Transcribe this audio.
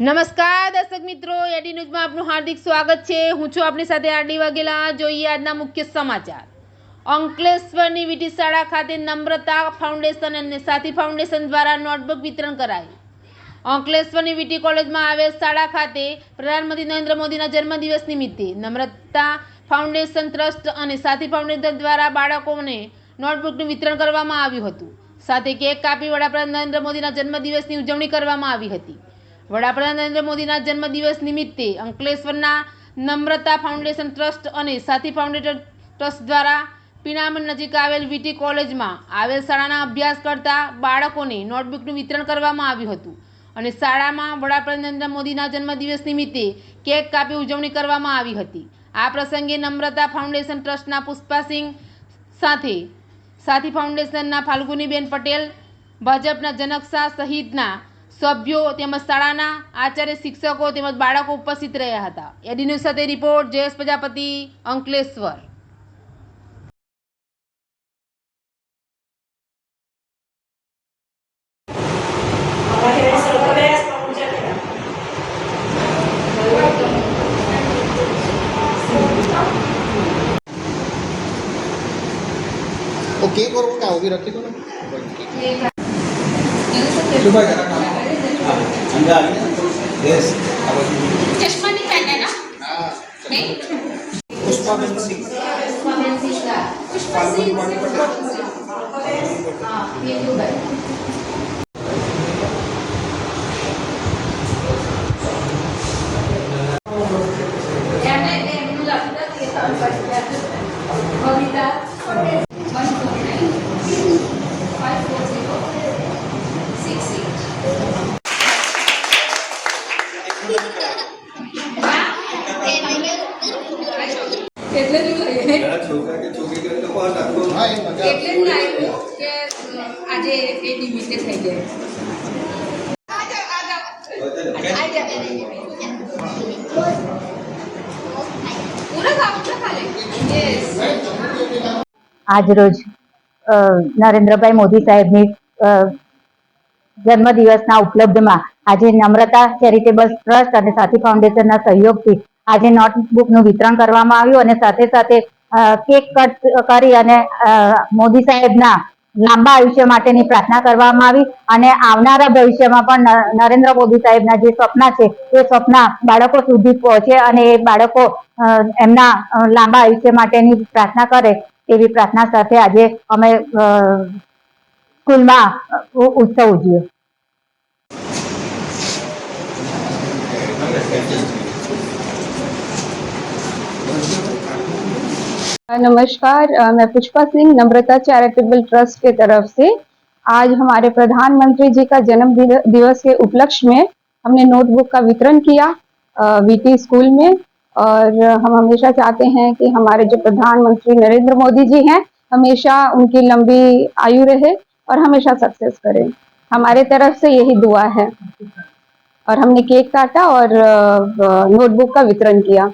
નમસ્કાર દર્શક મિત્રો, એડી ન્યૂઝમાં આપનું હાર્દિક સ્વાગત છે। હું છું આપની સાથે આરડી વાઘેલા। જોઈએ આજના મુખ્ય સમાચાર। અંકલેશ્વરની વીટી શાળા ખાતે નમ્રતા ફાઉન્ડેશન અને સાથી ફાઉન્ડેશન દ્વારા નોટબુક વિતરણ કરાયું। અંકલેશ્વરની વીટી કોલેજમાં આવેલ શાળા ખાતે પ્રધાનમંત્રી નરેન્દ્ર મોદીના જન્મદિવસ નિમિત્તે નમ્રતા ફાઉન્ડેશન ટ્રસ્ટ અને સાથી ફાઉન્ડેશન દ્વારા બાળકોને નોટબુકનું વિતરણ કરવામાં આવ્યું હતું। સાથે કેક કાપી વડાપ્રધાન નરેન્દ્ર મોદીના જન્મદિવસની ઉજવણી કરવામાં આવી હતી। વડાપ્રધાન નરેન્દ્ર મોદીના જન્મદિવસ નિમિત્તે અંકલેશ્વરના નમ્રતા ફાઉન્ડેશન ટ્રસ્ટ અને સાથી ફાઉન્ડેશન ટ્રસ્ટ દ્વારા પીણામણ નજીક આવેલ વીટી કોલેજમાં આવેલ શાળાના અભ્યાસ કરતા બાળકોને નોટબુકનું વિતરણ કરવામાં આવ્યું હતું અને શાળામાં વડાપ્રધાન નરેન્દ્ર મોદીના જન્મદિવસ નિમિત્તે કેક કાપી ઉજવણી કરવામાં આવી હતી। આ પ્રસંગે નમ્રતા ફાઉન્ડેશન ટ્રસ્ટના પુષ્પાસિંહ સાથે સાથી ફાઉન્ડેશનના ફાલ્ગુનીબેન પટેલ, ભાજપના જનક શાહ સહિતના સભ્યો તેમજ શાળાના આચાર્ય, શિક્ષકો તેમજ બાળકો ઉપસ્થિત રહ્યા હતા। એડી ન્યૂઝ સાથે રિપોર્ટ જયેશ પ્રજાપતિ, અંકલેશ્વર। ओके करो क्या होगी रखी दो ना यस चश्मा नहीं पहना है ना? नहीं। पुष्पाबेन सिंह એટલે જ લાગે છોકરા કે છોકરી કરે તો કોણ રાખો હા એ મજા એટલે જ લાગ્યું કે આજે એ નિમિત્તે થઈ જાય। આજરોજ નરેન્દ્રભાઈ મોદી સાહેબની જન્મદિવસના ઉપલબ્ધમાં આજે નમ્રતા ચેરિટેબલ ટ્રસ્ટ અને સાથી ફાઉન્ડેશનના સહયોગથી આજે નોટબુકનું વિતરણ કરવામાં આવ્યું અને સાથે સાથે કેક કટ કરી અને મોદી સાહેબના લાંબા આયુષ્ય માટેની પ્રાર્થના કરવામાં આવી અને આવનારા ભવિષ્યમાં પણ નરેન્દ્ર મોદી સાહેબના જે સપના છે એ સપના બાળકો સુધી પહોંચે અને એ બાળકો એમના લાંબા આયુષ્ય માટેની પ્રાર્થના કરે એવી પ્રાર્થના સાથે આજે અમે સ્કૂલમાં ઉત્સવ ઉજવ્યો। नमस्कार, मैं पुष्पा सिंह नम्रता चैरिटेबल ट्रस्ट के तरफ से आज हमारे प्रधानमंत्री जी का जन्म दिवस के उपलक्ष्य में हमने नोटबुक का वितरण किया वीटी स्कूल में। और हम हमेशा चाहते हैं कि हमारे जो प्रधानमंत्री नरेंद्र मोदी जी हैं हमेशा उनकी लंबी आयु रहे और हमेशा सक्सेस करें। हमारे तरफ से यही दुआ है। और हमने केक काटा और नोटबुक का वितरण किया।